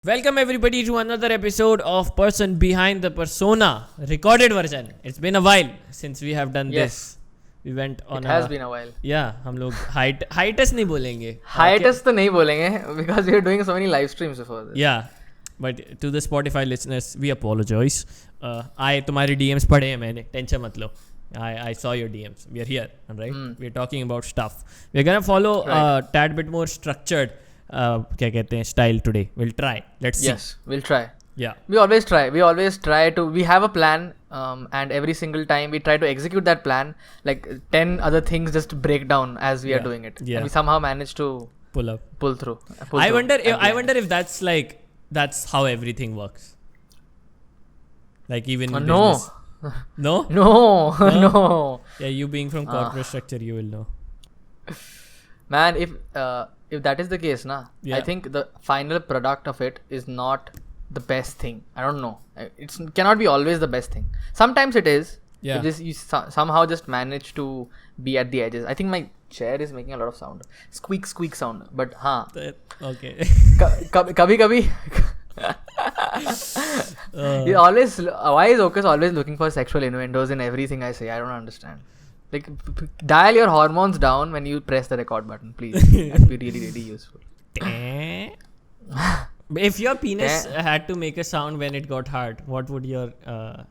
Welcome everybody to another episode of Person Behind the Persona, recorded version. It's been a while since we have done this. We went on. It has been a while. Yeah, हम लोग hiatus नहीं बोलेंगे. Hiatus तो नहीं बोलेंगे because we are doing so many live streams before this. Yeah, but to the Spotify listeners, we apologize. I तुम्हारे DMs पढ़े हैं मैंने. Tension मत लो. I saw your DMs. We are here, right? We are talking about stuff. We are gonna follow a tad bit more structured. क्या कहते हैं style today. We'll try. Let's see. Yes, we'll try. Yeah. We always try to. We have a plan, and every single time we try to execute that plan. Like 10 other things just break down as we are doing it. Yeah. And we somehow manage to pull through. I wonder if that's how everything works. Like even in business. No? No. Yeah, you being from corporate structure, you will know. Man, if that is the case, I think the final product of it is not the best thing. I don't know. It cannot be always the best thing. Sometimes it is. Yeah. You somehow just manage to be at the edges. I think my chair is making a lot of sound. Squeak sound. But Okay. Kabhi. Why is Ocus always looking for sexual innuendos in everything I say? I don't understand. Like, dial your hormones down when you press the record button, please. That'd be really, really useful. If your penis had to make a sound when it got hard, what would your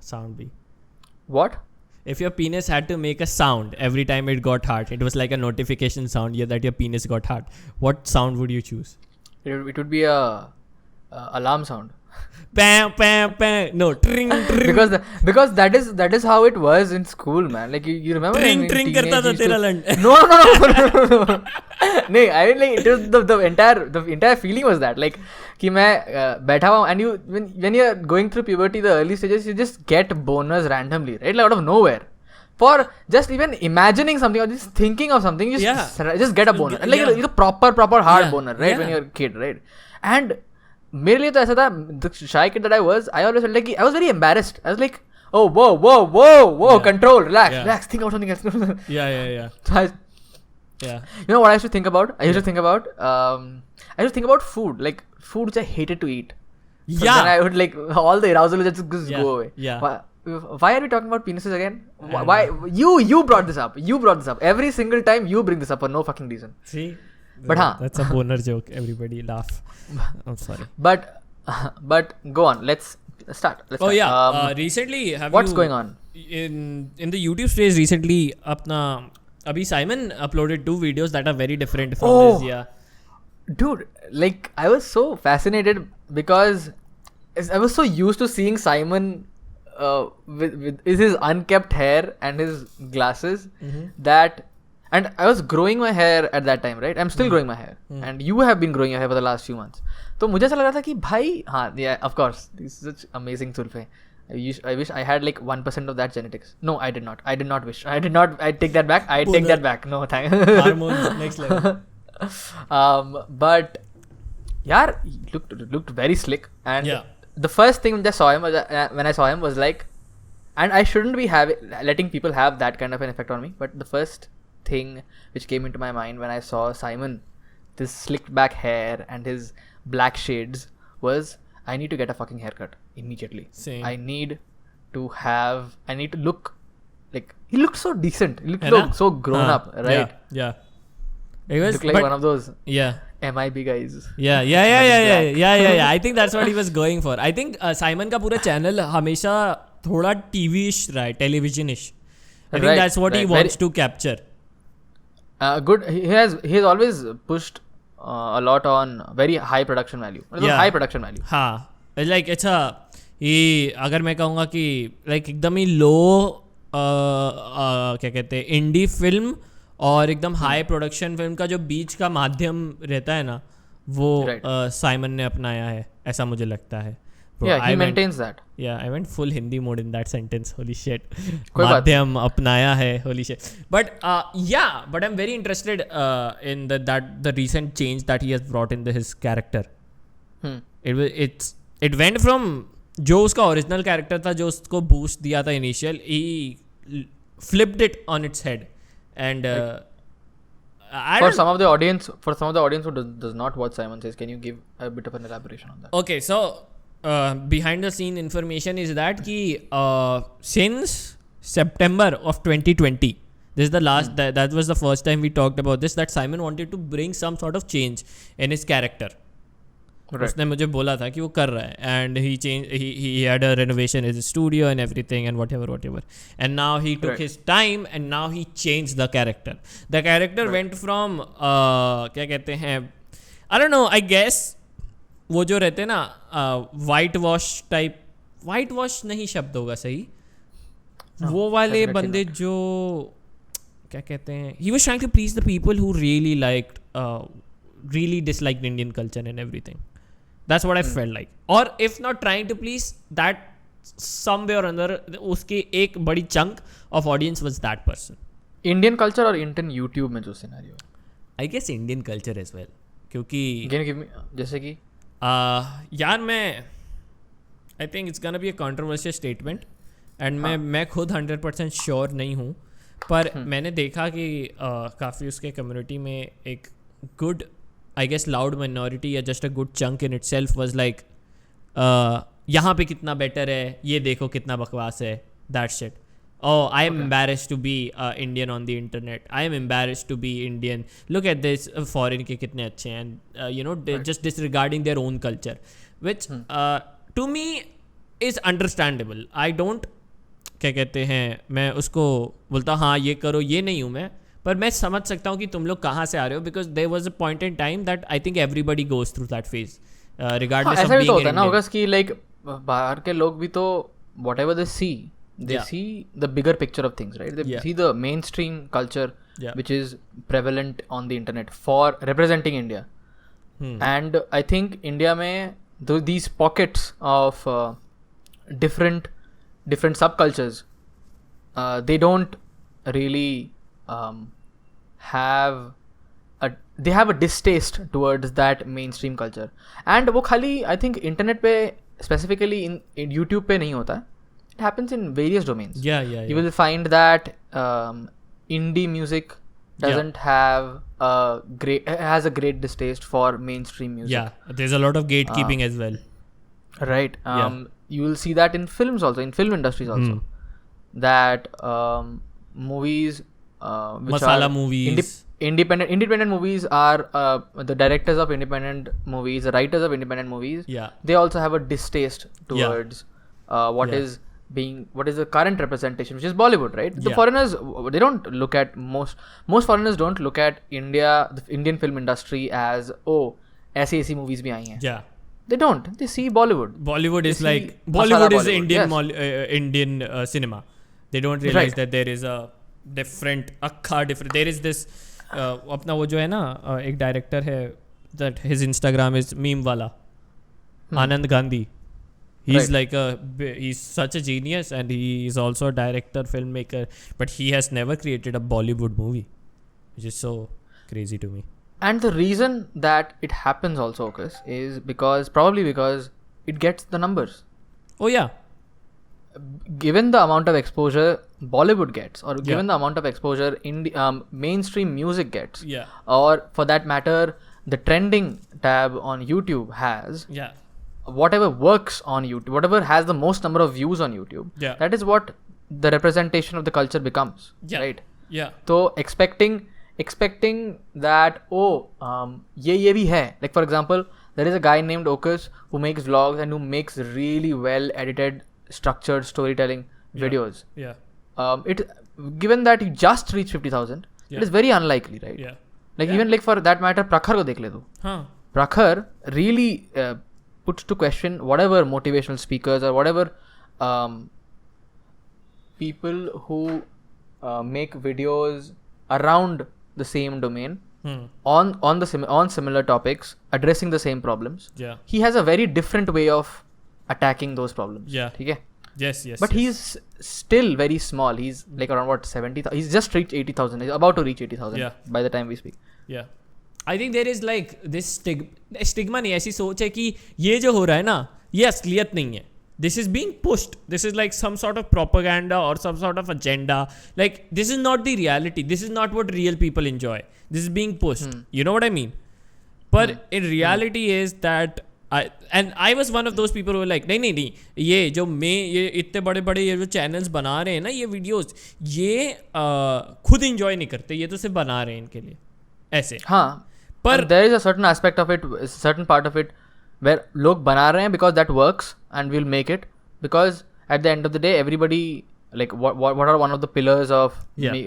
sound be? What? If your penis had to make a sound every time it got hard, it was like a notification sound that your penis got hard. What sound would you choose? It would be a alarm sound. Pam, pam, pam. No, tring. because that is how it was in school, man. Like you remember? Tring करता था तेरा लंड. No. नहीं, I mean, like it was the entire feeling was that like कि मैं बैठा हुआ and you when you are going through puberty, the early stages, you just get boners randomly, right? Like out of nowhere. For just even imagining something or just thinking of something, you just get a boner. And like it's a proper hard boner, right? When you're a kid, right? And मेरे लिए तो ऐसा था, the shy kid that I was always felt like I was very embarrassed. I was like, oh, whoa, control, relax, think about something else. Yeah. So you know what I used to think about? I used to think about food, like food which I hated to eat. So then I would like, all the arousal would just go away. Yeah. Why are we talking about penises again? Why? You brought this up. Every single time you bring this up for no fucking reason. See? But that's a boner joke. Everybody laugh. I'm sorry. But go on. Let's start. Recently, what's going on in the YouTube space? Recently, Abhi Simon uploaded 2 videos that are very different from his. Yeah. Dude, like I was so fascinated because I was so used to seeing Simon with his unkept hair and his glasses that. And I was growing my hair at that time, right? I'm still growing my hair. And you have been growing your hair for the last few months. तो मुझे ऐसा लग रहा था कि भाई, of course, this is such amazing sulfe. I wish I had like 1% of that genetics. No, I did not wish. I take that back. Take that back. No, thanks. Hormones, next level. But, yaar, he looked very slick. And the first thing when I saw him was like, and I shouldn't be letting people have that kind of an effect on me. But the first thing which came into my mind when I saw Simon, this slicked back hair and his black shades, was I need to get a fucking haircut immediately. Same. I need to look like he looked so decent. He looked so grown up, right? Yeah. It was looked like one of those MIB guys. Yeah. I think that's what he was going for. I think Simon का पूरा channel हमेशा थोड़ा TV-ish रहा है, television-ish. I think that's what he wants to capture. Good. He has always pushed a lot on very high production value. High production value. हाँ. Like ये अगर मैं कहूँगा कि like एकदम ही low क्या कहते हैं indie film और एकदम high production film का जो बीच का माध्यम रहता है ना, वो साइमन ने अपनाया है, ऐसा मुझे लगता है. He maintains that. Yeah, I went full Hindi mode in that sentence. Holy shit. Madhyam apnaya hai. Holy shit. But but I'm very interested in the recent change that he has brought in his character. It went from जो उसका original character था, जो उसको boost दिया था initial, he flipped it on its head. And I For don't. some of the audience who does not watch Simon Says, can you give a bit of an elaboration on that? Okay, so behind the scene information is that ki since September of 2020, this is the last that was the first time we talked about this, that Simon wanted to bring some sort of change in his character. Right. उसने मुझे बोला था कि वो कर रहा है, and he had a renovation in his studio and everything and whatever, and now he took Right. his time and now he changed the character. The character Right. went from क्या कहते हैं, I don't know, I guess वो जो रहते हैं ना white wash type, white wash नहीं शब्द होगा सही, वो वाले definitely बंदे जो क्या कहते हैं, he was trying to please the people who really liked really disliked Indian culture and everything. That's what I felt like. Or if not trying to please, that some way or another उसकी एक बड़ी chunk of audience was that person. Indian culture और Indian YouTube में जो scenario, I guess Indian culture as well. क्योंकि can you give me जैसे कि यार मैं I think it's gonna be a controversial statement and मैं खुद 100% श्योर नहीं हूँ, पर मैंने देखा कि काफ़ी उसके कम्युनिटी में एक good I guess loud minority या just a good chunk in itself was like यहाँ पे कितना बेटर है, ये देखो कितना बकवास है, that shit. Oh, I am embarrassed to be Indian on the internet. I am embarrassed to be Indian. Look at this, foreign के कितने अच्छे हैं, and you know, they're just disregarding their own culture, which to me is understandable. I don't क्या कहते हैं, मैं उसको बोलता हाँ ये करो, ये नहीं हूँ मैं, पर मैं समझ सकता हूँ कि तुम लोग कहाँ से आ रहे हो, because there was a point in time that I think everybody goes through that phase, regardless of ऐसा भी being तो होता है ना Indian. होगा कि लाइक बाहर के लोग भी तो whatever they see, they Yeah. see the bigger picture of things, right? They Yeah. see the mainstream culture Yeah. which is prevalent on the internet for representing India. And I think India में these pockets of different subcultures, they don't really they have a distaste towards that mainstream culture. And वो खाली I think internet पे specifically in YouTube पे नहीं होता है. It happens in various domains. Yeah. You will find that indie music doesn't have has a great distaste for mainstream music. Yeah, there's a lot of gatekeeping as well. Right. You will see that in films also, in film industries also, that movies which Masala are movies. independent movies are the directors of independent movies, the writers of independent movies. Yeah. They also have a distaste towards what is the current representation, which is Bollywood, right? The foreigners, they don't look at most foreigners don't look at India, the Indian film industry as ऐसी movies भी आई हैं. Yeah. They don't. They see Bollywood. Bollywood is see like masala Bollywood is Bollywood, Indian Indian cinema. They don't realize that there is a different different. There is this अपना वो जो है ना एक director है that his Instagram is meme वाला, Anand Gandhi. He's like he's such a genius, and he is also a director, filmmaker, but he has never created a Bollywood movie, which is so crazy to me. And the reason that it happens also, Chris, is probably because it gets the numbers. Oh yeah. Given the amount of exposure Bollywood gets, or given the amount of exposure mainstream music gets, or for that matter, the trending tab on YouTube has, whatever works on YouTube, whatever has the most number of views on YouTube, that is what the representation of the culture becomes, right? Yeah. So expecting that ये भी है, like for example, there is a guy named Okus who makes vlogs and who makes really well edited, structured storytelling videos. Given that he just reached 50,000, it is very unlikely, right? Even like for that matter, Prakhar को देख ले तू. Prakhar really puts to question whatever motivational speakers or whatever people who make videos around the same domain on similar topics, addressing the same problems. He has a very different way of attacking those problems. Okay? Yes. But he's still very small. He's like around 70,000. He's just reached 80,000. He's about to reach 80,000 by the time we speak. I think there is like this stigma नहीं, ऐसी सोच है कि ये जो हो रहा है ना, ये असलियत नहीं है. this is being pushed. This is like some sort of propaganda or some sort of agenda. Like, this is not the reality. This is not what real people enjoy. This is being pushed. You know what I mean? But in reality is that I was one of those people who were like, नहीं, ये इतने बड़े बड़े ये जो channels बना रहे हैं ना, ये वीडियोस, ये खुद इंजॉय नहीं करते, ये तो सिर्फ बना रहे हैं इनके लिए ऐसे. हाँ, पर there is a certain aspect of it, certain part of it where लोग बना रहे हैं because that works and we'll make it, because at the end of the day everybody, like what are one of the pillars of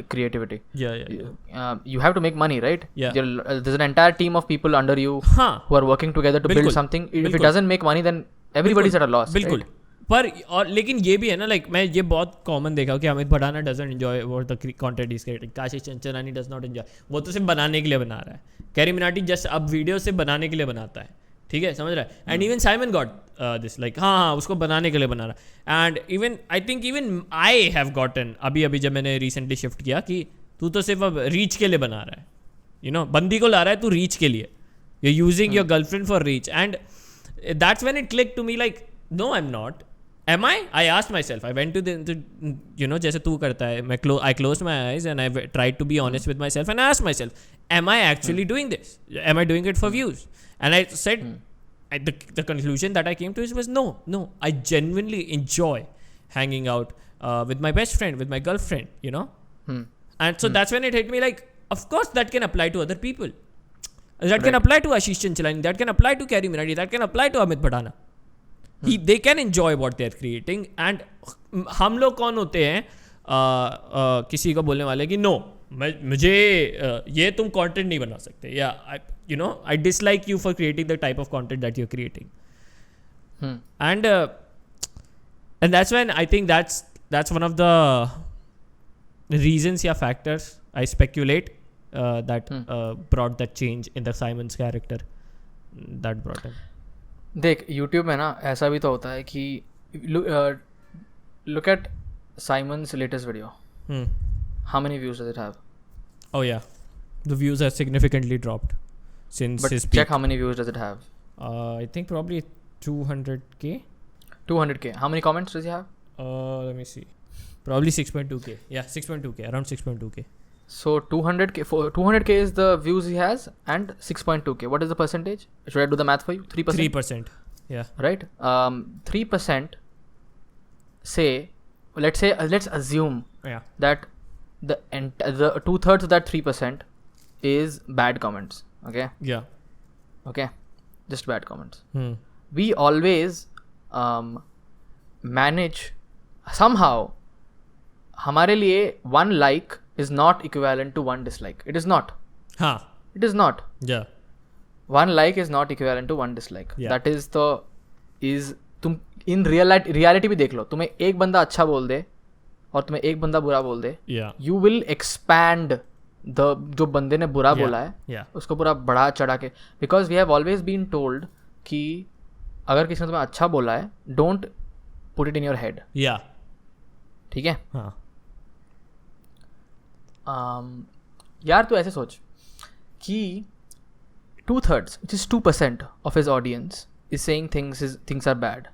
creativity? You have to make money, right? There's an entire team of people under you who are working together to build something. If it doesn't make money, then everybody's at a loss. बिल्कुल. right? पर और लेकिन ये भी है ना, like मैं ये बहुत कॉमन देखा कि Amit Bhatana doesn't enjoy what the content is creating, Kashi Chanchlani does not enjoy, वो तो सिर्फ बनाने के लिए बना रहा है. कैरी मिनाटी जस्ट अब वीडियो से बनाने के लिए बनाता है, ठीक है, समझ रहा है. And even Simon got this, like हाँ उसको बनाने के लिए बना रहा है. And even I think even I have gotten अभी जब मैंने रिसेंटली शिफ्ट किया कि तू तो सिर्फ अब रीच के लिए बना रहा है, यू नो, बंदी को ला रहा है तू रीच के लिए, you are using your girlfriend for reach. And that's when it click to me, like no I am not. Am I? I asked myself. I went to the you know, जैसे तू करता है, I closed my eyes and I tried to be honest with myself and I asked myself, am I actually doing this? Am I doing it for views? And I said, the conclusion that I came to was no. I genuinely enjoy hanging out with my best friend, with my girlfriend, you know? And so that's when it hit me, like, of course that can apply to other people. That can apply to Ashish Chanchalani, that can apply to Carrie Minati, that can apply to Amit Bhadana. They can enjoy what they are creating. And हम लोग कौन होते हैं किसी को बोलने वाले कि नो, मुझे ये तुम कंटेंट नहीं बना सकते, या you know I dislike you for creating the type of content that you are creating. And that's when I think that's one of the reasons, yeah, factors I speculate that brought that change in the Simon's character that brought him. देख YouTube में ना ऐसा भी तो होता है कि look at Simon's latest video. How many views does it have? Oh yeah, the views have significantly dropped since his peak. Check how many views does it have. I think probably 200k. 200k. How many comments does he have? Let me see. Probably 6.2k. Yeah, 6.2k. Around 6.2k. So 200k is the views he has, and 6.2k. What is the percentage? Should I do the math for you? 3%. 3%. Yeah. Right. 3%. Say, let's assume that the 2/3 of that 3% is bad comments. Okay. Yeah. Okay. Just bad comments. We always manage somehow. हमारे लिए 1 like is not equivalent to 1 dislike. It is not. It is not. Yeah. 1 like is not equivalent to 1 dislike. Yeah. That is तुम in reality भी देख लो, तुम्हें एक बंदा अच्छा बोल दे और तुम्हें एक बंदा बुरा बोल दे, you will expand जो बंदे ने बुरा बोला है उसको पूरा बढ़ा चढ़ा के, because we have always been told कि अगर किसी ने तुम्हें अच्छा बोला है, don't put it in your head. Yeah. ठीक है. यार तू ऐसे सोच कि 2/3, which is 2% of his audience is saying things are bad,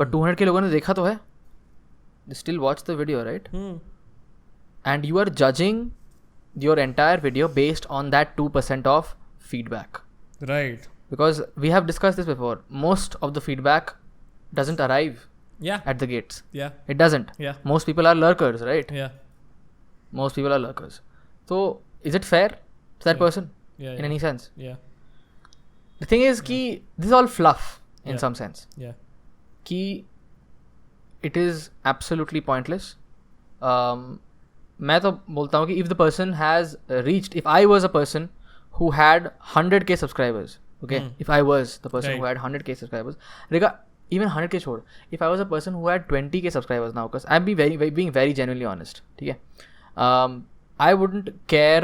but 200 के लोगों ने देखा तो है, they still watch the video, right? And you are judging your entire video based on that 2% of feedback, right? Because we have discussed this before, most of the feedback doesn't arrive at the gates. It doesn't. Most people are lurkers, right? Most people are lurkers. So is it fair to that person in any sense? The thing is कि this is all fluff in some sense. कि it is absolutely pointless. मैं तो बोलता हूँ कि if the person has reached, if I was a person who had 100k subscribers, okay, if I was the person who had 100k subscribers, even 100k छोड़, if I was a person who had 20k subscribers now, because I'm being very genuinely honest, ठीक है, I wouldn't care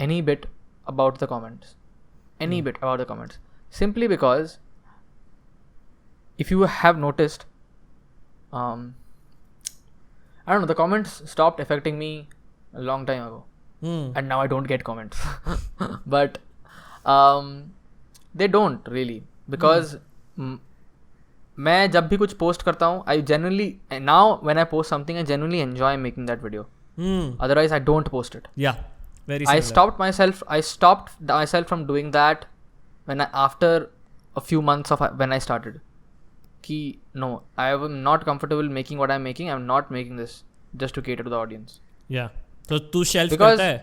any bit about the comments, simply because if you have noticed, I don't know, the comments stopped affecting me a long time ago, and now I don't get comments. But they don't really, because मैं जब भी कुछ post करता हूँ, I genuinely now when I post something I genuinely enjoy making that video, otherwise I don't post it. Yeah, very I similar. stopped myself from doing that after a few months of when I started. Ki no, I am not comfortable making what I'm making. I'm not making this just to cater to the audience. Yeah. तो तू shelf Because- करता है?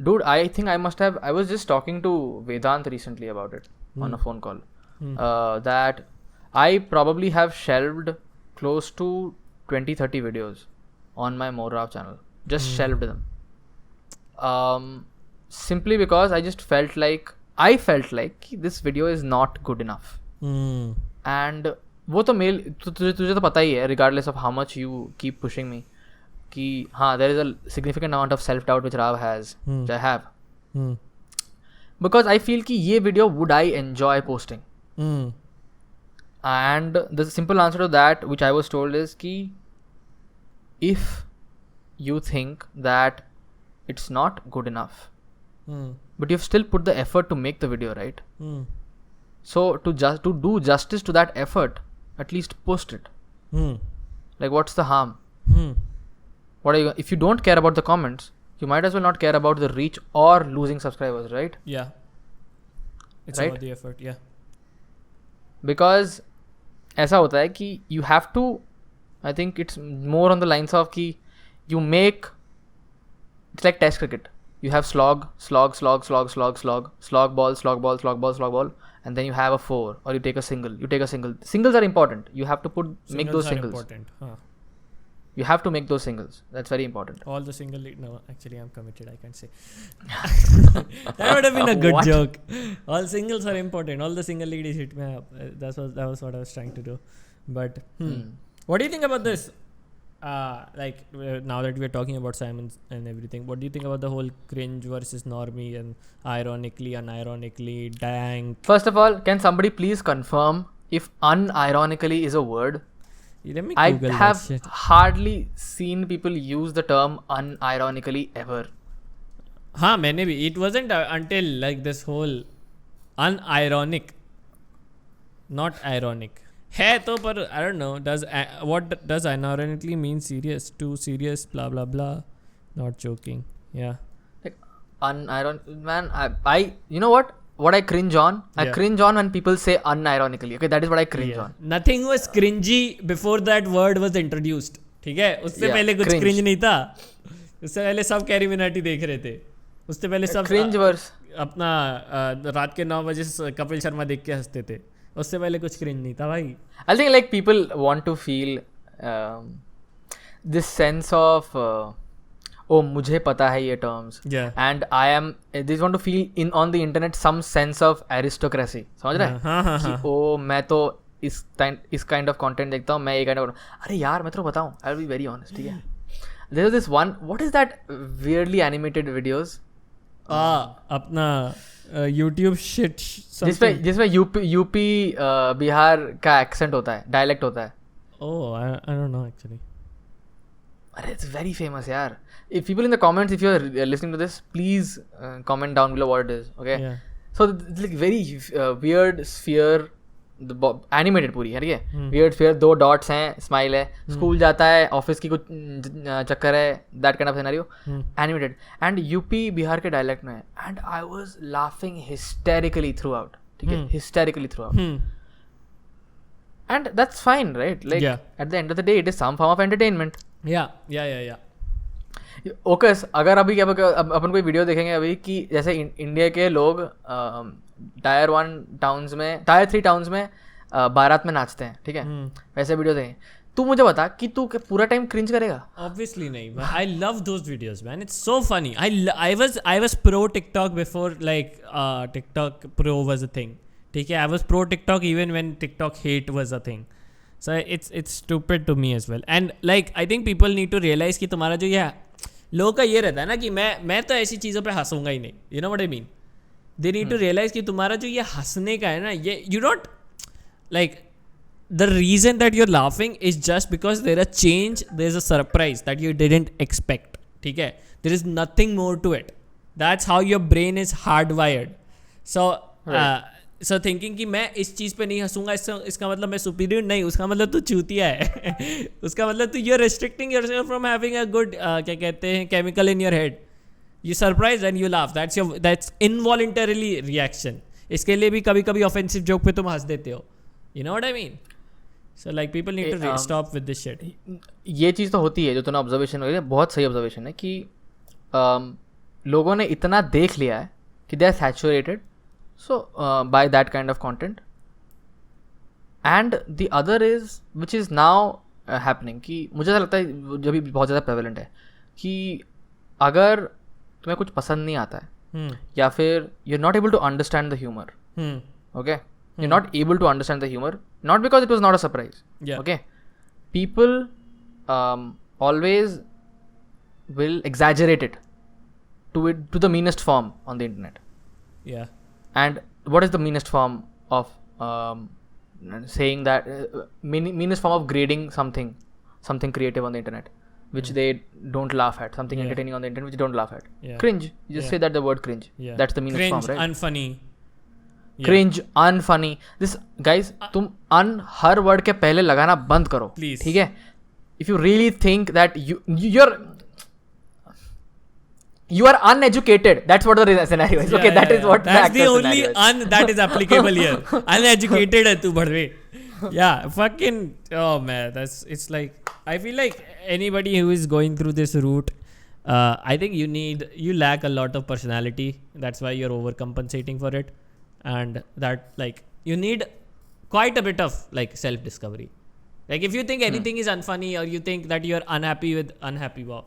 Dude, I think I must have. I was just talking to Vedant recently about it on a phone call. That I probably have shelved close to 20-30 videos on my Morav channel. Just shelved them. Simply because I felt like this video is not good enough. And वो तो mail तुझे तो पता ही है, regardless of how much you keep pushing me, कि हाँ there is a significant amount of self doubt which Rav has, which I have, because I feel कि ये video would I enjoy posting, and the simple answer to that which I was told is कि if you think that it's not good enough, but you've still put the effort to make the video, right? So to do justice to that effort, at least post it. Like, what's the harm? What are you, if you don't care about the comments, you might as well not care about the reach or losing subscribers, right? Yeah. It's Right? about the effort. Yeah. Because ऐसा होता है कि you have to, I think it's more on the lines of कि you make, it's like test cricket. You have slog ball, and then you have a 4, or you take a single. Singles are important. You have to make those are singles. important. Huh. You have to make those singles. That's very important. All the single lead. No, actually, I'm committed. I can't say. That would have been a good What? joke. All singles are important. All the single ladies hit me up. That was what I was trying to do. But what do you think about this? Now that we're talking about Simon and everything, what do you think about the whole cringe versus normie and ironically, unironically, dang? First of all, can somebody please confirm if unironically is a word? Let me I Google that have shit. hardly seen people use the term unironically ever. हाँ मैंने भी. It wasn't until like this whole unironic, not ironic. है तो पर I don't know. What does unironically mean? Serious, too serious, blah blah blah. Not joking. Yeah. Like unironic, man. I you know what I cringe on? I Yeah. cringe on when people say unironically. Okay, that is what I cringe on. Nothing was cringy before that word was introduced. ठीक है. उससे Yeah, पहले कुछ cringe. cringe नहीं था. उससे पहले सब कैरी मिनाटी देख रहे थे. उससे पहले सब Cringe verse. अपना रात के 9 बजे कपिल शर्मा देख के हंसते थे. उससे पहले कुछ cringe नहीं था भाई. I think like people want to feel this sense of oh मुझे पता है ये terms. Yeah. And they want to feel on the internet some sense of aristocracy. समझ रहे हैं? हाँ. कि ओ मैं तो इस kind of content देखता हूँ, मैं ये kind of, अरे यार मैं तो बताऊँ, I'll be very honest, ठीक है? There was this one, what is that weirdly animated videos? अपना YouTube shit जिसमें यूपी बिहार का एक्सेंट होता है, डायलेक्ट होता है. Oh, I don't know actually. अरे it's very famous यार. If people in the comments, if you're listening to this, please comment down below what it is. Okay. Yeah. So it's like very weird sphere, animated पूरी है, ठीक है? Weird sphere, 2 dots हैं, smile है, school जाता है, office की कुछ चक्कर है, that kind of scenario, animated, and UP Bihar के dialect में है, and I was laughing hysterically throughout, ठीक है? Hysterically throughout. And that's fine, right? Like Yeah. at the end of the day, it is some form of entertainment. Yeah. ओकस अगर अभी क्या अपन कोई वीडियो देखेंगे अभी कि जैसे इंडिया के लोग टायर 1 टाउन्स में, टायर 3 टाउन्स में बारात में नाचते हैं, ठीक है? वैसे वीडियो देखें. तू मुझे बता कि तू पूरा टाइम क्रिंज करेगा? Obviously नहीं. I love those videos, man. It's so funny. I was pro TikTok before like TikTok Pro was a thing. ठीक है? I was pro TikTok even when TikTok hate was a thing. So it's stupid to me as well. And like I think people need to realize कि तुम्हारा जो ये लोगों का ये रहता है ना कि मैं तो ऐसी चीज़ों पे हंसूंगा ही नहीं. You know what I mean? They need to realize कि तुम्हारा जो ये हंसने का है ना, ये you don't like the reason that you're laughing is just because there's a surprise that you didn't expect. ठीक है? There is nothing more to it. That's how your brain is hardwired. So so thinking कि मैं इस चीज़ पे नहीं हंसूंगा, इसका मतलब मैं सुपीरियर नहीं, उसका मतलब तू चूतिया है उसका मतलब तू you are restricting yourself from having a good क्या कहते हैं chemical in your head. You surprise and you laugh, that's involuntarily reaction. इसके लिए भी कभी कभी ऑफेंसिव जोक पे तुम हंस देते हो. You know what I mean? So like people need to stop with this shit. ये चीज़ तो होती है जो तूने ऑब्जर्वेशन हुई है, बहुत सही ऑब्जर्वेशन है कि लोगों ने इतना देख लिया है कि they are saturated so by that kind of content. And the other is which is now happening कि मुझे ऐसा लगता है जो भी बहुत ज़्यादा prevalent है कि अगर तुम्हें कुछ पसंद नहीं आता है या फिर you're not able to understand the humor, okay, you're not able to understand the humor, not because it was not a surprise, okay, people always will exaggerate it to the meanest form on the internet. Yeah. And what is the meanest form of saying that meanest form of grading something creative on the internet which they don't laugh at, something entertaining on the internet which they don't laugh at? Cringe. You just say that the word cringe. That's the meanest cringe, form, right? Unfunny. Cringe, unfunny. This guys, तुम un हर word के पहले लगाना बंद करो, please. ठीक है? If you really think that you are uneducated, that's what the scenario is. Okay, that is what that's the only scenario is. that is applicable here. Uneducated hai tu badve. Yeah, fucking oh man, it's like I feel like anybody who is going through this route, I think you lack a lot of personality. That's why you're overcompensating for it, and that like you need quite a bit of like self discovery. Like if you think anything is unfunny or you think that you're unhappy, wow,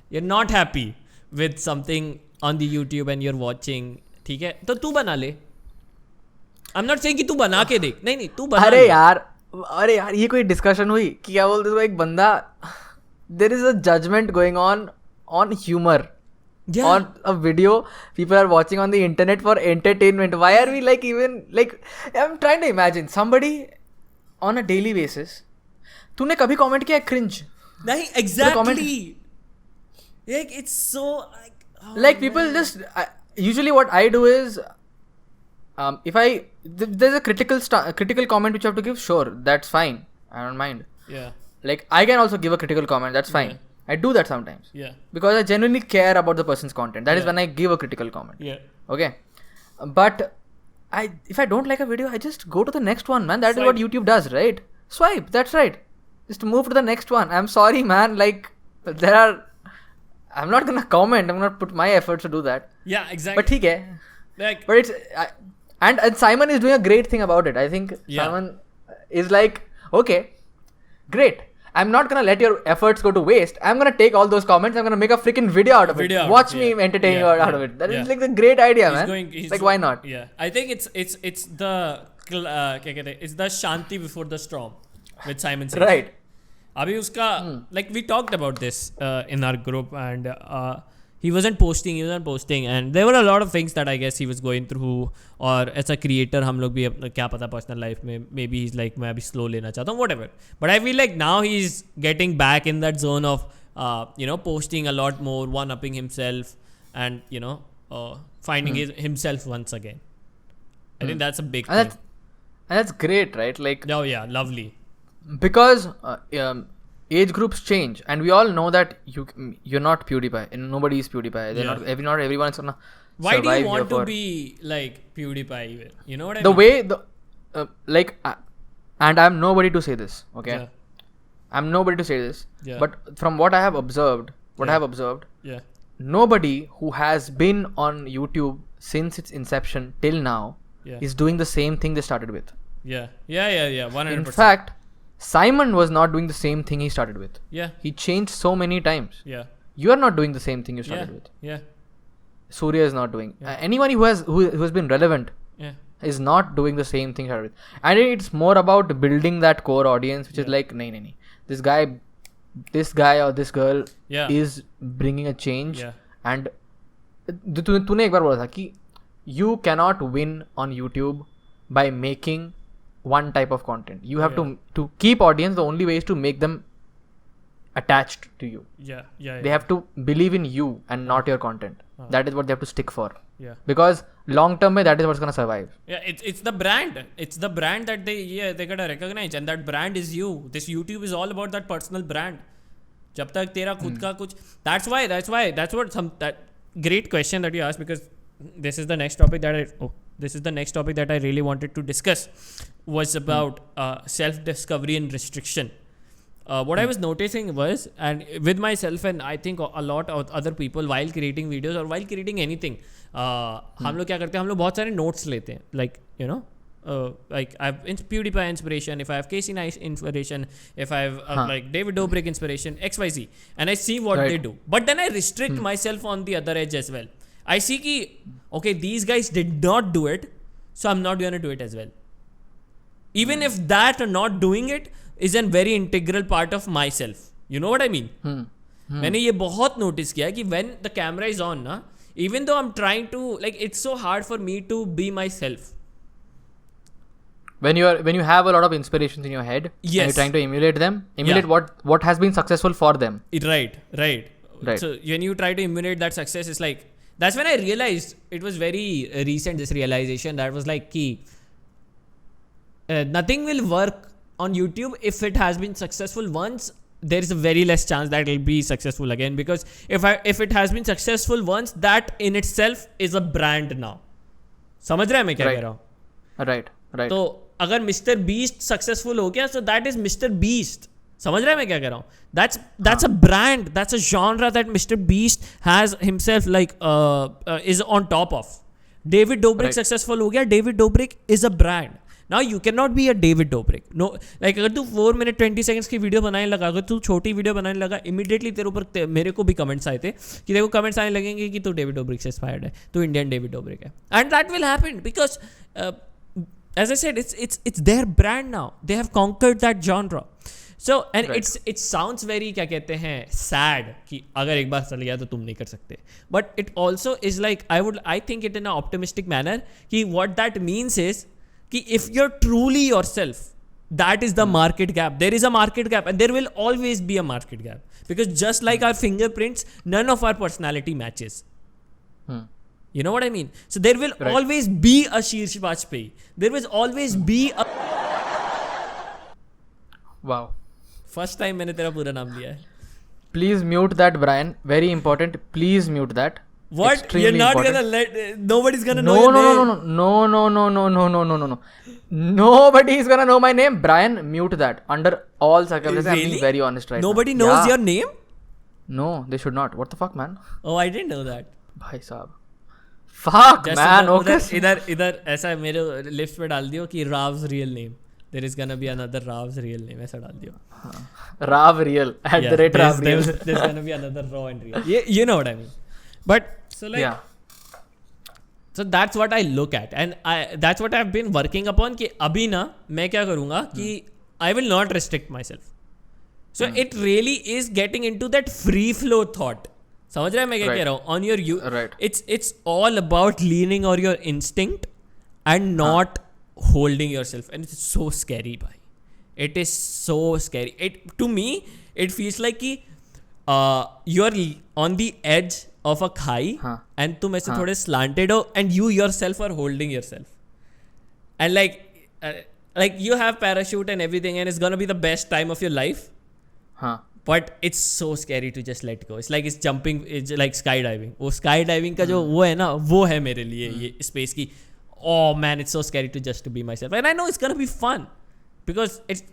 you're not happy with something on the YouTube and you're watching, ठीक है, तो तू बना ले. I'm not saying कि तू बना के देख, नहीं तू बना. अरे यार ये कोई डिस्कशन हुई कि क्या बोलते हो एक बंदा, there is a judgment going on humor. Yeah. On a video people are watching on the internet for entertainment. Why are we like even like I'm trying to imagine somebody on a daily basis. तूने कभी comment किया cringe? नहीं, exactly. Like it's so like people just usually what I do is if there's a critical comment which you have to give, sure, that's fine, I don't mind. Yeah. Like I can also give a critical comment, that's fine. Yeah. I do that sometimes. Yeah. Because I genuinely care about the person's content. That is when I give a critical comment. Yeah. Okay. But if I don't like a video, I just go to the next one, man. That is what YouTube does, right? Swipe. That's right. Just move to the next one. I'm sorry, man. Like I'm not gonna comment. I'm gonna put my efforts to do that. Yeah, exactly. But ठीक है. Like, but it's and Simon is doing a great thing about it. I think Simon is like, okay, great. I'm not gonna let your efforts go to waste. I'm gonna take all those comments. I'm gonna make a freaking video out of it. Watch me entertain you out of it. That is like a great idea, man. Like why not? Yeah, I think it's the it's the Shanti before the storm with Simon says. Right. अभी उसका like we talked about this in our group and he wasn't posting and there were a lot of things that I guess he was going through. और as a creator हम लोग भी क्या पता personal life में maybe he's like मैं अभी slow लेना चाहता हूँ, whatever. But I feel like now he's getting back in that zone of posting a lot more, one-upping himself and finding himself once again. I think that's a big thing. And that's great, right? Like oh yeah, lovely. Because age groups change, and we all know that you're not PewDiePie, and nobody is PewDiePie. Not everyone's gonna. Why do you want to be like PewDiePie? Even? You know what I mean? The way and I'm nobody to say this. Okay, yeah. I'm nobody to say this. Yeah. But from what I have observed, nobody who has been on YouTube since its inception till now is doing the same thing they started with. Yeah. 100%. In fact, Simon was not doing the same thing he started with. Yeah. He changed so many times. Yeah. You are not doing the same thing you started with. Yeah. Surya is not doing. Anyone who has been relevant is not doing the same thing he started with. I think it's more about building that core audience, which is like, nahi. This guy or this girl is bringing a change. Yeah. And तूने एक बार बोला था कि you cannot win on YouTube by making one type of content. You have to keep audience. The only way is to make them attached to you. Yeah. They have to believe in you and not your content. That is what they have to stick for. Yeah. Because long term, that is what's gonna survive. Yeah, it's the brand. It's the brand that they gotta recognize, and that brand is you. This YouTube is all about that personal brand. जब तक तेरा खुद का कुछ, that's what that great question that you asked, because this is the next topic that I really wanted to discuss was about self-discovery and restriction. What I was noticing was, and with myself and I think a lot of other people while creating videos or while creating anything, हम लोग क्या करते हैं, हम लोग बहुत सारे notes लेते हैं, like you know, like I have PewDiePie inspiration, if I have Casey Neistat inspiration, if I have like David Dobrik inspiration, XYZ, and I see what they do, but then I restrict myself on the other edge as well. I see ki, okay, these guys did not do it, so I'm not gonna do it as well. Even if that not doing it is a very integral part of myself. You know what I mean? मैंने ये बहुत notice किया कि when the camera is on ना, even though I'm trying to, like, it's so hard for me to be myself. When you have a lot of inspirations in your head, and you're trying to emulate what has been successful for them. Right. So when you try to emulate that success, it's like, that's when I realized, it was very recent, this realization, that was like, nothing will work on YouTube if it has been successful once. There is a very less chance that it will be successful again, because if it has been successful once, that in itself is a brand now. समझ रहा है मैं क्या कह रहा हूँ? Right. तो अगर Mr. Beast successful हो गया, so that is Mr. Beast. समझ रहा है मैं क्या कह रहा हूँ? That's a brand, that's a genre that Mr. Beast has himself like is on top of. David Dobrik successful हो गया, David Dobrik is a brand. Now you cannot be a David Dobrik. No, like अगर तू 4 minute 20 seconds की video बनाने लगा, अगर तू छोटी वीडियो बनाने लगा, immediately तेरे ऊपर मेरे को भी कमेंट्स आए थे कि देखो कमेंट्स आने लगेंगे कि तू डेविड डोब्रिक से इंस्पायर्ड है, तू इंडियन डेविड डोब्रिक है, and that will happen because as I said, it's their brand now. They have conquered that genre. So and it sounds very क्या कहते हैं sad कि अगर एक बार चल गया तो तुम नहीं कर सकते. But it also is like I think it in an optimistic manner कि what that means is कि if you're truly yourself, that is the market gap. There is a market gap, and there will always be a market gap, because just like our fingerprints, none of our personality matches. You know what I mean? So there will always be a Sheersh Vajpayee. There will always be a... Wow. First time मैंने तेरा पूरा नाम लिया है. Please mute that, Brian. Very important. Please mute that. What? Extremely You're not important. gonna let... Nobody's gonna know your name. No. Nobody is gonna know my name. Brian, mute that. Under all circumstances, I'm being very honest right now. Nobody knows your name? No, they should not. What the fuck, man? Oh, I didn't know that. भाई साहब. Fuck, man. Okay. इधर ऐसा मेरे list पे डाल दियो कि Rav's real name. There is gonna be another Rav's real name. ऐसा डाल दियो. Rav real. At the rate Rav real. There's gonna be another Raw and real. You know what I mean. But so like, so that's what I look at, and that's what I've been working upon. कि अभी ना मैं क्या करूँगा कि I will not restrict myself. So it really is getting into that free flow thought. समझ रहा है मैं क्या कह रहा हूँ? On your it's all about leaning on your instinct and not holding yourself, and it's so scary, bhai. It is so scary. To me it feels like कि you're on the edge of a खाई and तुम ऐसे थोड़े slanted हो, and you yourself are holding yourself, and like you have parachute and everything, and it's gonna be the best time of your life. But it's so scary to just let go. It's like it's jumping, it's like skydiving. वो skydiving का जो वो है ना, वो है मेरे लिए ये space की. Oh man, it's so scary to just to be myself, and I know it's gonna be fun because it's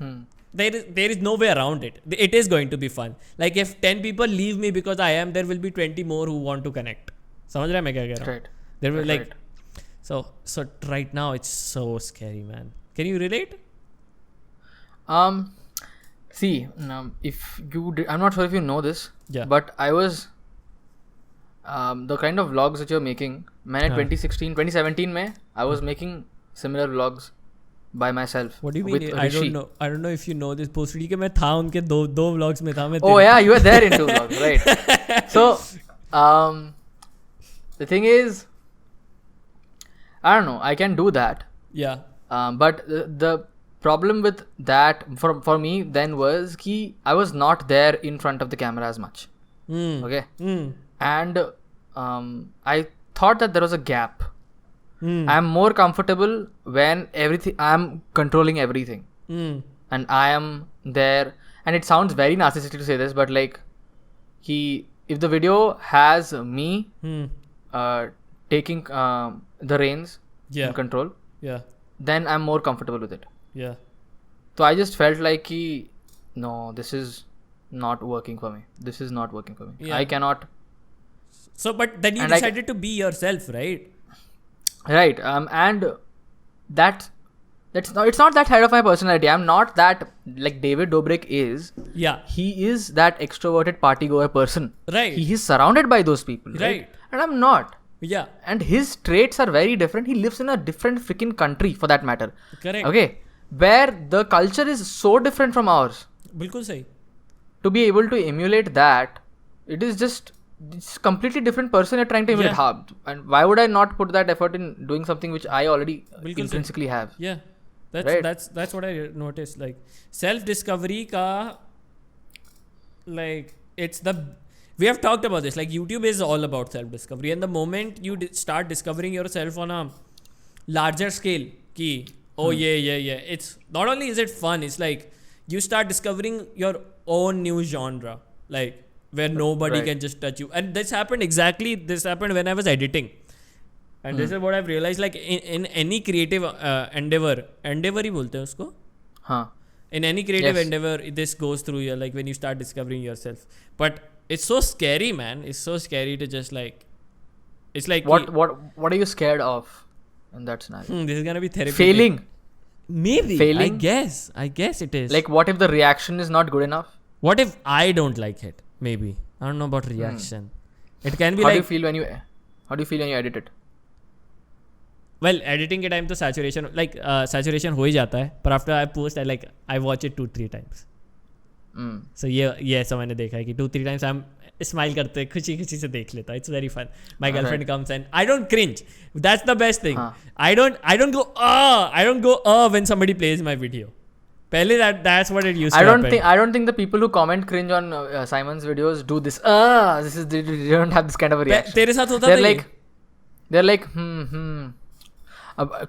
there is no way around it. It is going to be fun. Like if 10 people leave me because I am, there will be 20 more who want to connect. समझ रहा है मैं क्या कह रहा हूँ? There will like so right now it's so scary, man. Can you relate? See, if you I'm not sure if you know this, but I was the kind of vlogs that you're making, मैंने 2017 में I was making similar vlogs by myself. What do you mean? I don't know if you know this. Posri के मैं था उनके दो vlogs में था मैं. Oh yeah, you were there in 2 vlogs, right? So the thing is, I don't know, I can do that. Yeah. But the problem with that for me then was ki I was not there in front of the camera as much. Okay. And I thought that there was a gap. I'm more comfortable when I'm controlling everything. And I am there, and it sounds very narcissistic to say this, but like if the video has me taking the reins and control, then I'm more comfortable with it. So I just felt like no, this is not working for me. This is not working for me. I cannot. So, but then you decided to be yourself, right? Right. And it's not that side of my personality. I'm not that like David Dobrik is. Yeah. He is that extroverted party goer person. Right. He is surrounded by those people. Right. And I'm not. Yeah. And his traits are very different. He lives in a different freaking country for that matter. Correct. Okay. Where the culture is so different from ours. बिल्कुल सही. To be able to emulate that, it's completely different person you're trying to emulate. And why would I not put that effort in doing something which I already intrinsically have? Yeah. That's what I noticed. Like self-discovery ka, like we have talked about this. Like YouTube is all about self-discovery, and the moment you start discovering yourself on a larger scale, it's not only is it fun, it's like you start discovering your own new genre, like where nobody can just touch you. And this happened when I was editing. And this is what I've realized, like in any creative endeavor ही बोलते हैं उसको. हाँ. In any creative endeavor, this goes through you, like when you start discovering yourself. But it's so scary, man. It's so scary to just like, it's like what are you scared of in that scenario? This is gonna be therapy. Failing. Maybe. Failing. I guess it is. Like what if the reaction is not good enough? What if I don't like it? Maybe. I don't know about reaction. It can be How like. How do you feel when you edit it? Well, editing के time तो saturation हो ही जाता है, पर after I post I watch it 2-3 times. So ये ऐसा मैंने देखा है कि 2-3 times I'm smile करते खुशी से देख लेता. It's very fun. My girlfriend comes and I don't cringe. That's the best thing. I don't go when somebody plays my video. पहले that's what it used to happen. I don't think the people who comment cringe on Simon's videos do this. They don't have this kind of a reaction. तेरे साथ होता था they're like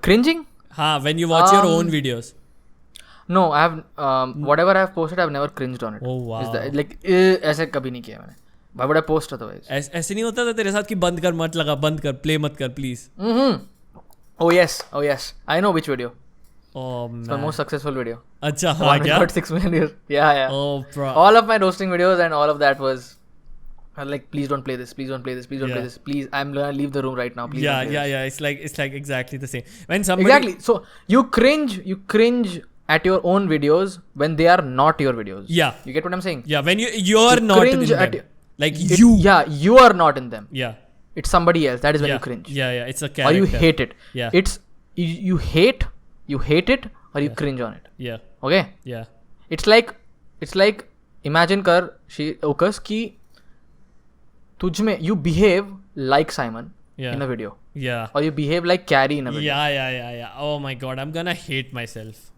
cringing? When you watch your own videos. No, I have whatever I have posted, I've never cringed on it. Oh wow. ऐसे कभी नहीं किया मैंने. Why would I post otherwise? ऐसे नहीं होता था तेरे साथ कि बंद कर play मत कर please. Oh yes. I know which video. Oh man. It's my most successful video. अच्छा हाँ क्या? 1.6 million views. Yeah. Oh bro. All of my roasting videos and all of that was like, please don't play this. Please, I'm gonna leave the room right now. Please. Yeah. It's like exactly the same. When somebody exactly. So you cringe at your own videos when they are not your videos. Yeah. You get what I'm saying? Yeah. When you're not in them. Yeah, you are not in them. Yeah. It's somebody else. That is when you cringe. Yeah. It's a character. Or you hate it. Yeah. It's you hate it or you cringe on it. Yeah. Okay. Yeah. It's like imagine Okus ki tujhme you behave like Simon in a video. Yeah. Or you behave like Carrie in a video. Yeah. Oh my god, I'm gonna hate myself.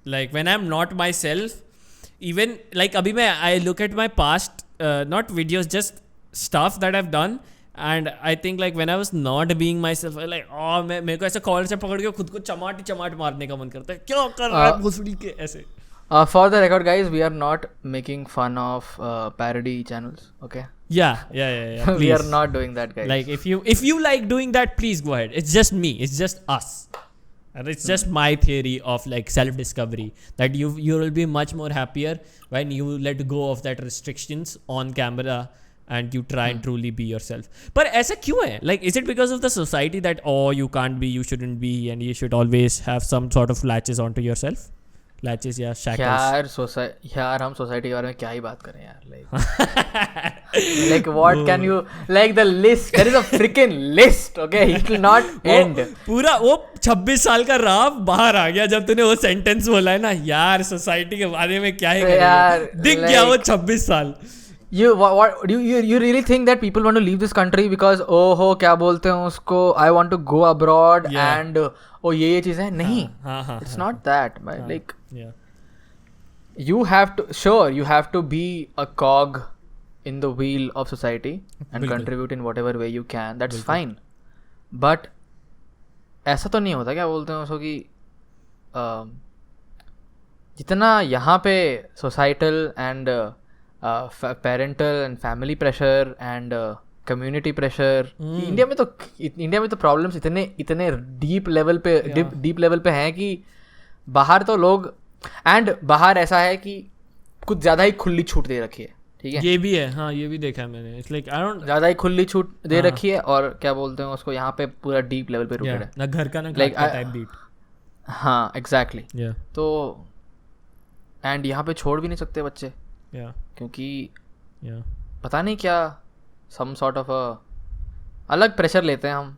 Like when I'm not myself, even like abhi I look at my past not videos, just stuff that I've done, and I think like when I was not being myself, I like मेरे को ऐसे collar से पकड़ के खुद को चमाट मारने का मन करता है. क्यों कर रहा है भोसड़ी के ऐसे. For the record, guys, we are not making fun of parody channels. Okay. Yeah. We are not doing that, guys. Like if you like doing that, please go ahead. It's just me. It's just us. And it's just my theory of like self-discovery, that you will be much more happier when you let go of that restrictions on camera and you try and truly be yourself. But ऐसा क्यों है? Like, is it because of the society that you can't be, you shouldn't be, and you should always have some sort of latches onto yourself? Latches या shackles. यार हम society के बारे में क्या ही बात करें यार. Like what can you, like the list, there is a freaking list, okay, it will not end. पूरा वो 26 साल का राव बाहर आ गया जब तूने वो सेंटेंस बोला है ना. यार सोसाइटी के बारे में क्या ही करेंगे. दिख गया वो 26 साल. what you really think that people want to leave this country because क्या बोलते हैं उसको, I want to go abroad Yeah. and ये चीज़ है नहीं. हाँ, It's not that, man. Like yeah. you have to be a cog in the wheel of society and बिल्कुल. contribute in whatever way you can. That's fine. But ऐसा तो नहीं होता क्या बोलते हैं उसको कि जितना यहाँ पे societal and parental and family pressure and community pressure, India में तो प्रॉब्लम्स इतने डीप लेवल पे हैं कि बाहर तो लोग, एंड बाहर ऐसा है कि कुछ ज़्यादा ही खुली छूट दे रखी है. ठीक है, ये भी है. हाँ, ये भी देखा है मैंने. It's like I don't. ज़्यादा ही खुली छूट दे रखी है और क्या बोलते हैं उसको, यहाँ पे पूरा डीप लेवल पे रूटेड है. ना घर का ना Like, घाट का टाइप बीट. हाँ, एग्जैक्टली. या तो एंड यहाँ पे छोड़ भी नहीं सकते बच्चे या क्योंकि या पता नहीं क्या सम सॉर्ट ऑफ अलग प्रेशर लेते हैं हम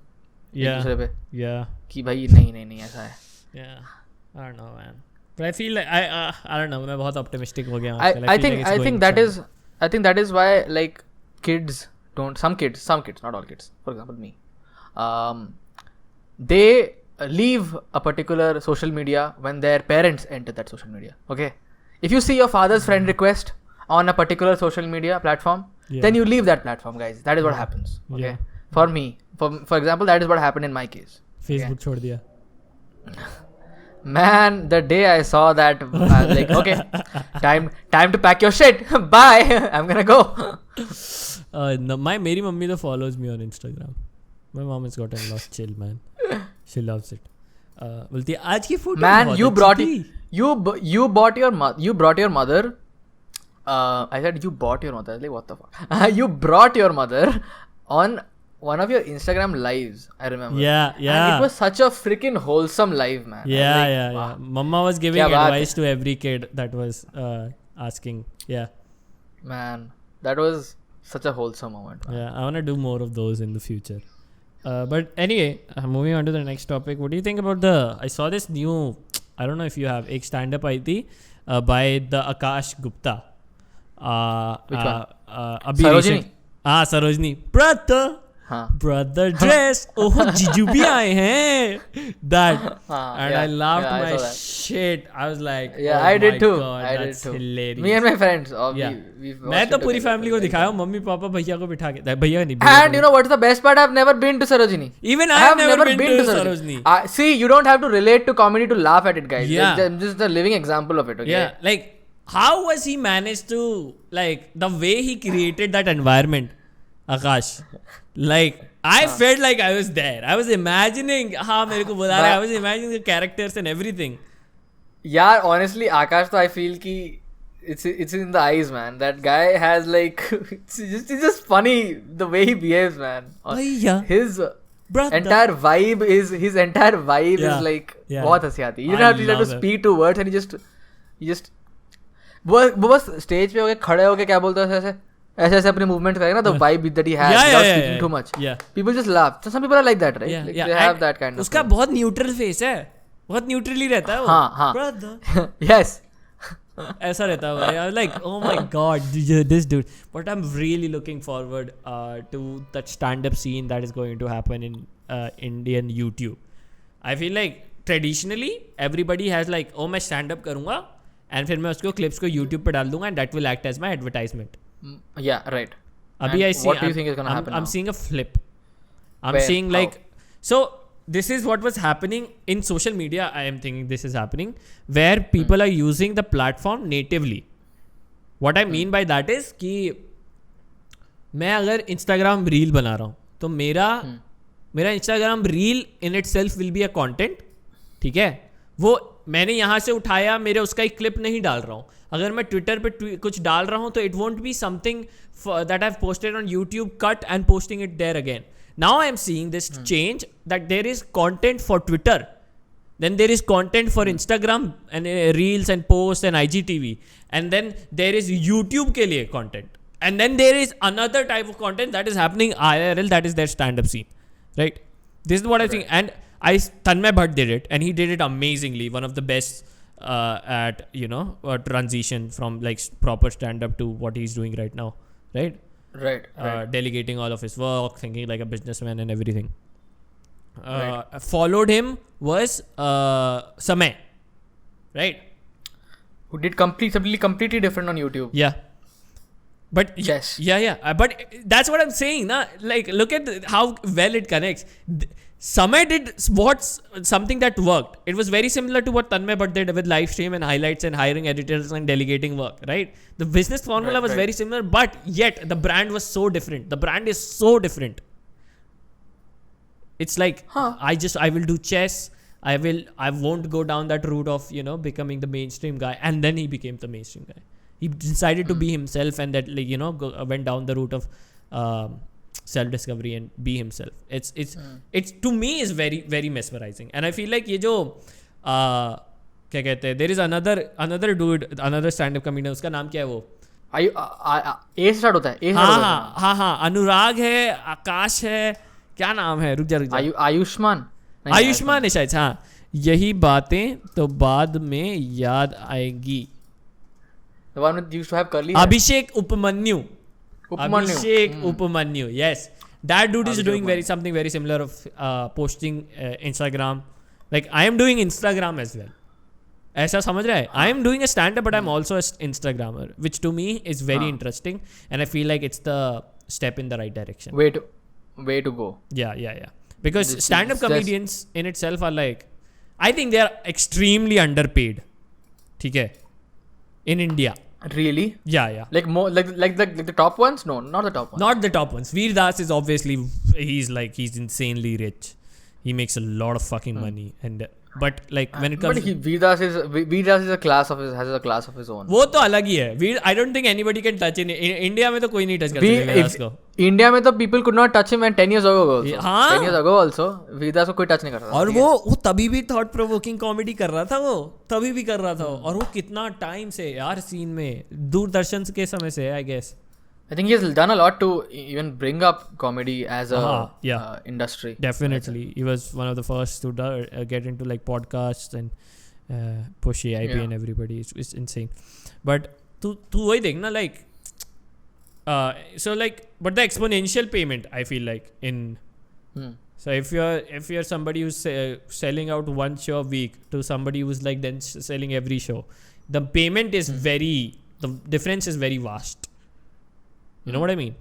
एक या दूसरे पे या कि भाई नहीं ऐसा है. या I don't know man. But I feel like I don't know. मैं बहुत optimistic हो गया. I feel like think it's I going think that somewhere. is I think that is why like kids don't, some kids, not all kids, for example me, they leave a particular social media when their parents enter that social media. Okay, if you see your father's friend request on a particular social media platform, Yeah. then you leave that platform, guys. That is what happens. Okay, Yeah. for me, for example, that is what happened in my case. Facebook छोड़ दिया. Man, the day I saw that, I was like, okay, time to pack your shit. Bye. I'm gonna go. No, मेरी mummy तो follows me on Instagram. My mom has gotten lost chill, man. She loves it. बोलती है आज की photo Man, बहुत you अच्छी brought थी." you brought your mother. I said you bought your mother. I was like, what the fuck? You brought your mother on one of your Instagram lives. I remember. Yeah, And yeah. it was such a freaking wholesome live, man. I was Yeah, like, yeah, wow. yeah. Mama was giving क्या बात advice to every kid that was asking. Yeah, Man, that was such a wholesome moment. Man. yeah. I want to do more of those in the future. But anyway, moving on to the next topic. What do you think about I saw this new, I don't know if you have, एक stand-up आई थी by the Akash Gupta. Which one? अभी Sarojini? हाँ, Sarojini. Brother dress. Oh, जीजू भी आए हैं. That. And I laughed I my saw that. shit. I was like, Yeah, oh I did my too. God, I did that's too. hilarious. Me and my friends. Yeah. we've मैं watched तो it पूरी together. Family को दिखाया हूँ. Mummy papa भैया को बिठा के, भैया नहीं, भैया And you know what's the best part? I've never been to Sarojini. Even I have never been to Sarojini. See, you don't have to relate to comedy to laugh at it, guys. Yeah. I'm just a living example of it. Okay. Yeah, like how was he managed to, like the way he created that environment, Akash? Like I felt like I was there. I was imagining हाँ मेरे को बुला रहा है. I was imagining the characters and everything. Yeah, honestly, Akash, I feel ki it's in the eyes, man. That guy has like it's just funny the way he behaves, man. भैया, His brother. entire vibe is Yeah. is like Yeah. बहुत हंसी आती है. You I don't have to love him. speak two words and he just वो बस stage पे होके खड़े होके क्या बोलते हैं ऐसे अपने मूवमेंट करेगा ना, the vibe that he has without speaking too much. Yeah. People just laugh. So some people are like that, right? Yeah, Like, yeah. they have And that kind of उसका thing. बहुत neutral face है. बहुत neutrally रहता है वो. हाँ. Brother. Yes. ऐसा रहता है. I was like, oh my god, this dude. But I'm really looking forward to that stand-up scene that is going to happen in Indian YouTube. I feel like traditionally everybody has like, oh मैं stand-up करूँगा and फिर मैं उसको clips को YouTube पे डाल दूँगा and that will act as my advertisement. Yeah, right. अभी And I see. what do you think is gonna happen I'm now? seeing a flip. I'm Where? seeing How? like, so this is what was happening in social media. I am thinking this is happening where people are using the platform natively. What I mean by that is कि मैं अगर Instagram reel बना रहा हूँ तो मेरा Instagram reel in itself will be a content. ठीक है, वो मैंने यहाँ से उठाया, मेरे उसका एक क्लिप नहीं डाल रहा हूँ. अगर मैं ट्विटर पे कुछ डाल रहा हूँ तो it won't be something that I have posted on YouTube cut and posting it there again. Now I am seeing this change that there is content for Twitter, then there is content for Instagram and reels and posts and IGTV, and then there is YouTube के लिए content, and then there is another type of content that is happening IRL, that is their stand-up scene, right? This is what I think. And Tanmay Bhatt did it and he did it amazingly, one of the best at transition from like proper stand-up to what he's doing right now. right? Right. Delegating all of his work, thinking like a businessman and everything. Followed him was Samay, right? Who did completely different on YouTube. Yeah. But Yes. yeah. But that's what I'm saying, na? Like, look at how well it connects. Samay did something that worked. It was very similar to what Tanmay Bhatt did with live stream and highlights and hiring editors and delegating work, right? The business formula was very similar, but yet the brand was so different. The brand is so different. It's like, I will do chess. I won't go down that route of, becoming the mainstream guy. And then he became the mainstream guy. He decided to be himself, and that, like, went down the route of self-discovery and be himself. It's to me is very, very mesmerizing. And I feel like ये जो क्या कहते हैं, there is another dude, another stand-up comedian, उसका नाम क्या है वो? A से start होता है. हाँ, अनुराग है, आकाश है, क्या नाम है? रुक जा. आयुष्मान है शायद. हाँ, यही बातें तो बाद में याद आएगी. The one that used to have curly hair. Abhishek Upamanyu. Upamanyu. Yes, that dude is doing something very similar of posting Instagram. Like, I am doing Instagram as well. ऐसा समझ रहा है? I am doing a stand-up, but I'm also an Instagrammer, which to me is very interesting, and I feel like it's the step in the right direction. Way to go. Yeah. Because stand-up comedians in itself are like, I think they are extremely underpaid. ठीक है? In India. Really? Yeah. Like more like the top ones? No, not the top ones. Not the top ones. Veer Das is obviously he's insanely rich. He makes a lot of fucking money, but like when it comes, Veer Das is a class of his own. वो तो अलग ही है. I don't think anybody can touch in India में तो कोई नहीं touch कर सकता Veer Das को. India में तो people could not touch him, and 10 years ago also. हाँ? 10 years ago also Veer Das को कोई touch नहीं कर सकता. और वो तभी भी thought provoking comedy कर रहा था. और वो कितना time से यार scene में, दूरदर्शन के समय से, I guess. I think he has done a lot to even bring up comedy as a industry. Definitely. He was one of the first to get into like podcasts and push AIP and everybody. It's insane. But to वही देखना, like so like, but the exponential payment, I feel like so if you're somebody who's selling out one show a week to somebody who's like then selling every show, the payment is the difference is very vast. You know what I mean?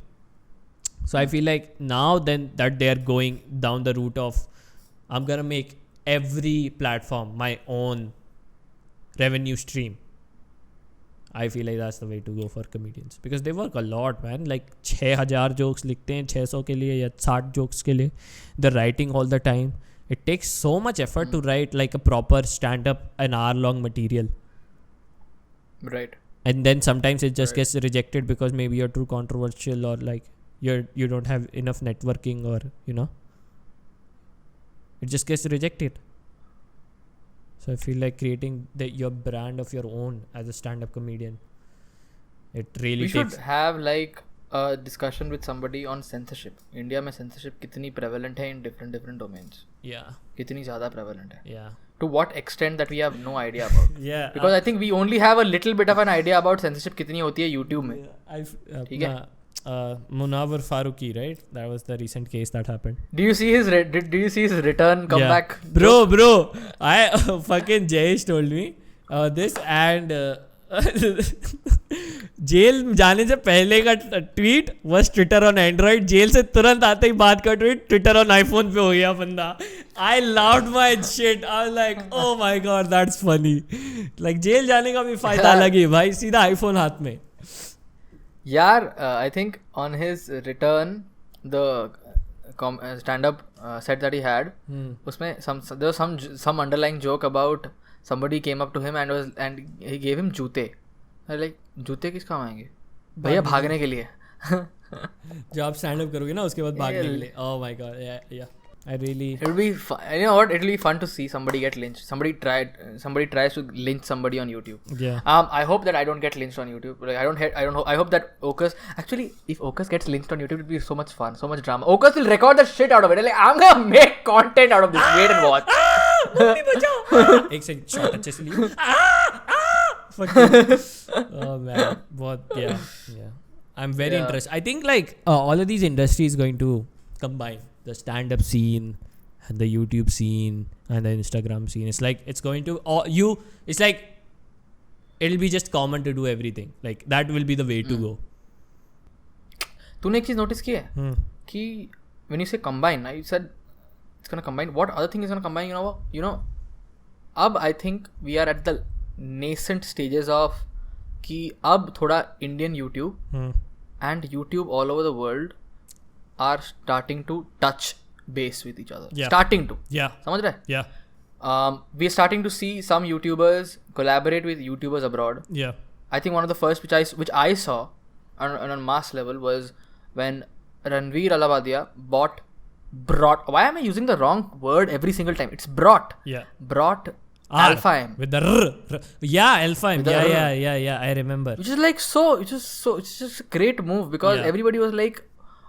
So I feel like now then that they are going down the route of, I'm gonna make every platform my own revenue stream. I feel like that's the way to go for comedians, because they work a lot, man. Like 6,000 jokes लिखते हैं 600 के लिए या 60 jokes के लिए. They're writing all the time. It takes so much effort to write like a proper stand-up, an hour-long material. Right. And then sometimes it just gets rejected because maybe you're too controversial, or like you don't have enough networking, or it just gets rejected. So I feel like creating your brand of your own as a stand-up comedian, it really we should have like a discussion with somebody on censorship. India में censorship कितनी prevalent है in different domains. Yeah. कितनी ज़्यादा prevalent है. Yeah. To what extent that we have no idea about. Yeah. Because I think we only have a little bit of an idea about censorship कितनी होती है YouTube में. ठीक है. Munawar Faruqi, right? That was the recent case that happened. Do you see his return comeback? Bro, I fucking Jayesh told me this, and जेल जाने से पहले का tweet was Twitter on Android. जेल से तुरंत आते ही बात का ट्वीट ट्विटर ऑन आईफोन पे हो गया बंदा. I loved my shit. I was like, oh my god, that's funny. Like जेल जाने का भी फायदा अलग ही भाई, सीधा आईफोन हाथ में. यार I think on his return the stand-up set that he had, उसमें there was some underlying joke about somebody came up to him and he gave him जूते. Like जूते किस काम आएंगे भैया? भागने के लिए. जब आप स्टैंड अप करोगे ना उसके बाद भागने के लिए. Oh my god, yeah. I really. It'll be fun. You know what? It'll be fun to see somebody get lynched. Somebody tries to lynch somebody on YouTube. Yeah. I hope that I don't get lynched on YouTube. Like I hope that Okus. Actually, if Okus gets lynched on YouTube, it'll be so much fun, so much drama. Okus will record the shit out of it. Like, I'm gonna make content out of this. Wait and watch. एक second shot अच्छे से लिए. Oh man, बहुत yeah. I'm very Yeah. interested. I think like all of these industries going to combine the stand-up scene and the YouTube scene and the Instagram scene. It's like it's going to it's like it'll be just common to do everything. Like that will be the way to go. तूने एक चीज notice की है कि when you say combine, you said it's gonna combine. What other thing is gonna combine? You know, अब I think we are at the nascent stages of कि अब थोड़ा Indian YouTube and YouTube all over the world are starting to touch base with each other. Yeah. Starting to. Yeah. समझ रहे? Yeah. We're starting to see some YouTubers collaborate with YouTubers abroad. Yeah. I think one of the first which I saw on a mass level was when Ranveer Alabadia brought. Why am I using the wrong word every single time? It's brought. Yeah. Brought R, Alpha M. with the r. Yeah, Alpha M. With the Yeah. I remember. Which is like it's just a great move because Yeah. everybody was like,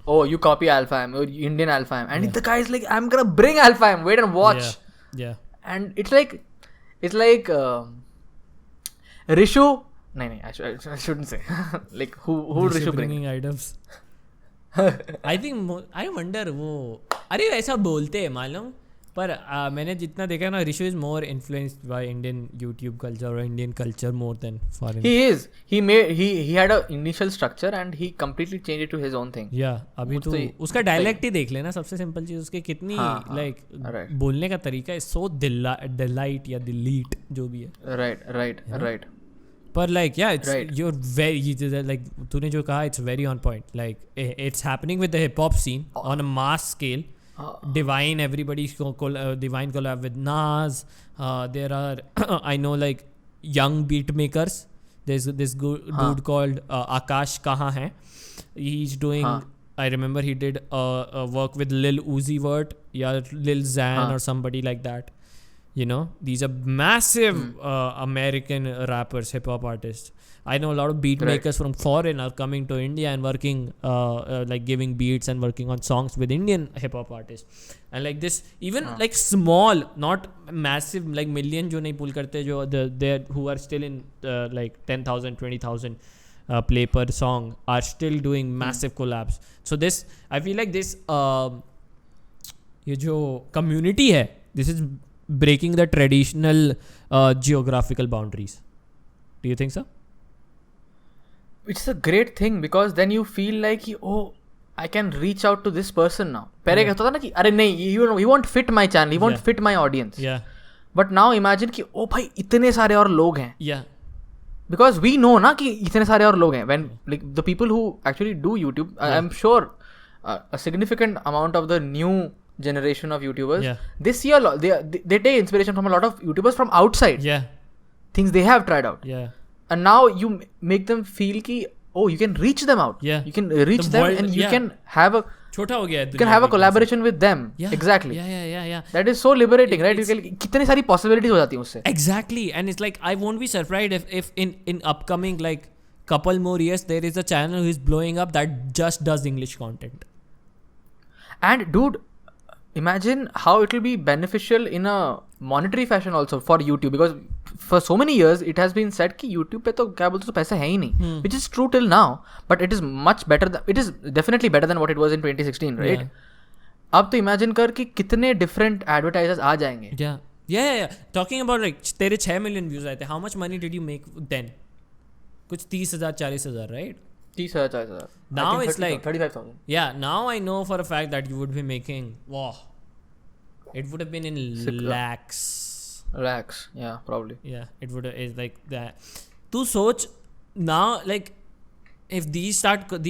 oh, you copy Alpha M, or Indian Alpha M. And the guy is like, I'm gonna bring Alpha M, wait and watch. Yeah. And it's like Rishu. No, I shouldn't say. Like who would Rishu bring? Bringing items. I think I wonder वो अरे ऐसा बोलते हैं मालूम पर मैंने जितना देखा ना Rishu is more influenced by Indian YouTube culture और Indian culture more than foreign He is. He had a initial structure and he completely changed it to his own thing. या अभी तो उसका डायलेक्ट ही देख लेना सबसे सिंपल चीज उसके कितनी लाइक right. बोलने का तरीका है सो डिलाइट या डिलीट जो भी है Right. पर लाइक या it's Right. You're very like तूने जो कहा it's very on point like it's happening with the hip hop scene on a mass scale Divine, everybody's Divine collab with Nas. There are I know like young beat makers. There's this dude called Akash Kahan hai. He's doing I remember he did work with Lil Uzi Vert, Lil Xan or somebody like that. You know, these are massive American rappers, hip hop artists. I know a lot of beat makers from foreign are coming to India and working like giving beats and working on songs with Indian hip hop artists. And like this, even like small, not massive, like million जो नहीं pull करते जो they who are still in like 10,000, 20,000 play per song are still doing massive collabs. So this, I feel like this ये जो community है, this is breaking the traditional geographical boundaries. Do you think so? It's a great thing because then you feel like I can reach out to this person now. पहले कहता था ना कि अरे नहीं he won't fit my channel, he won't fit my audience. Yeah. But now imagine कि भाई इतने सारे और लोग हैं. Yeah. Because we know ना कि इतने सारे और लोग हैं. When like the people who actually do YouTube, I'm sure a significant amount of the new generation of YouTubers, they see a lot. They take inspiration from a lot of YouTubers from outside. Yeah. Things they have tried out. Yeah. And now you make them feel कि you can reach them out. Yeah. You can reach them world, and you can have a छोटा हो गया है you can have a collaboration with them. Yeah. Exactly. Yeah. That is so liberating, right? कितनी सारी possibilities हो जाती हैं उससे. Exactly, and it's like I won't be surprised if in upcoming like couple more years there is a channel who is blowing up that just does English content. And dude, imagine how it will be beneficial in a monetary fashion also for YouTube, because for so many years it has been said कि YouTube पे तो क्या बोलते हैं पैसा है ही नहीं, which is true till now, but it is much better it is definitely better than what it was in 2016, right? अब तो imagine कर कि कितने different advertisers आ जाएंगे. Yeah. Talking about like तेरे 6 million views आए थे, how much money did you make then? कुछ 30,000 40,000, right? 30,000 40,000. Now it's like 35,000. Yeah, now I know for a fact that you would be making it would have been in lakhs. Yeah, probably. Yeah, it would is like that. Tu soch now, like if these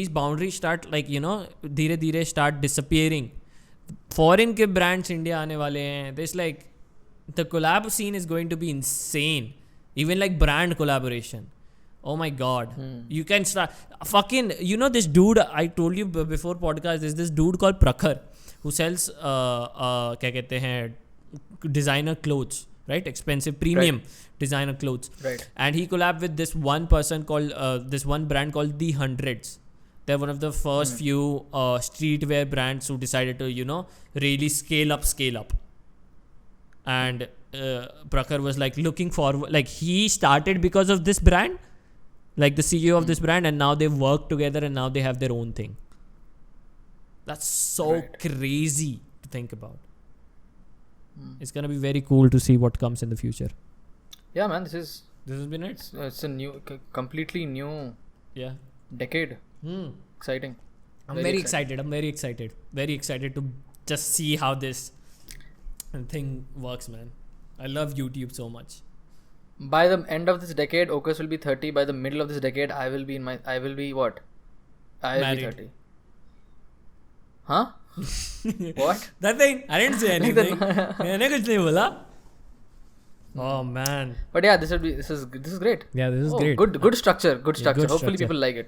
boundaries start like धीरे धीरे start disappearing, foreign के brands India आने वाले हैं. There's like the collab scene is going to be insane. Even like brand collaboration. Oh my god. You can start fucking this dude I told you before podcast, there's this dude called Prakhar who sells क्या कहते हैं designer clothes, right? Expensive premium designer clothes. Right. And he collabed with this one person called this one brand called The Hundreds. They're one of the first few streetwear brands who decided to really scale up. And Prakhar was like looking forward, like he started because of this brand. like the CEO of this brand, and now they work together and now they have their own thing. That's so Right. crazy to think about. It's gonna be very cool to see what comes in the future. Yeah, man, this This has been it. it's a new, completely new Yeah. decade. Exciting. I'm very excited. I'm very excited. Very excited to just see how this thing works, man. I love YouTube so much. By the end of this decade, Okus will be 30. By the middle of this decade, I will be what? I will Married. be 30. Huh? What? Nothing. I didn't say anything. मैंने कुछ नहीं बोला. Oh man. But yeah, this is great. Yeah, this is Oh, great. Good structure. Good structure. good Hopefully structure. people like it.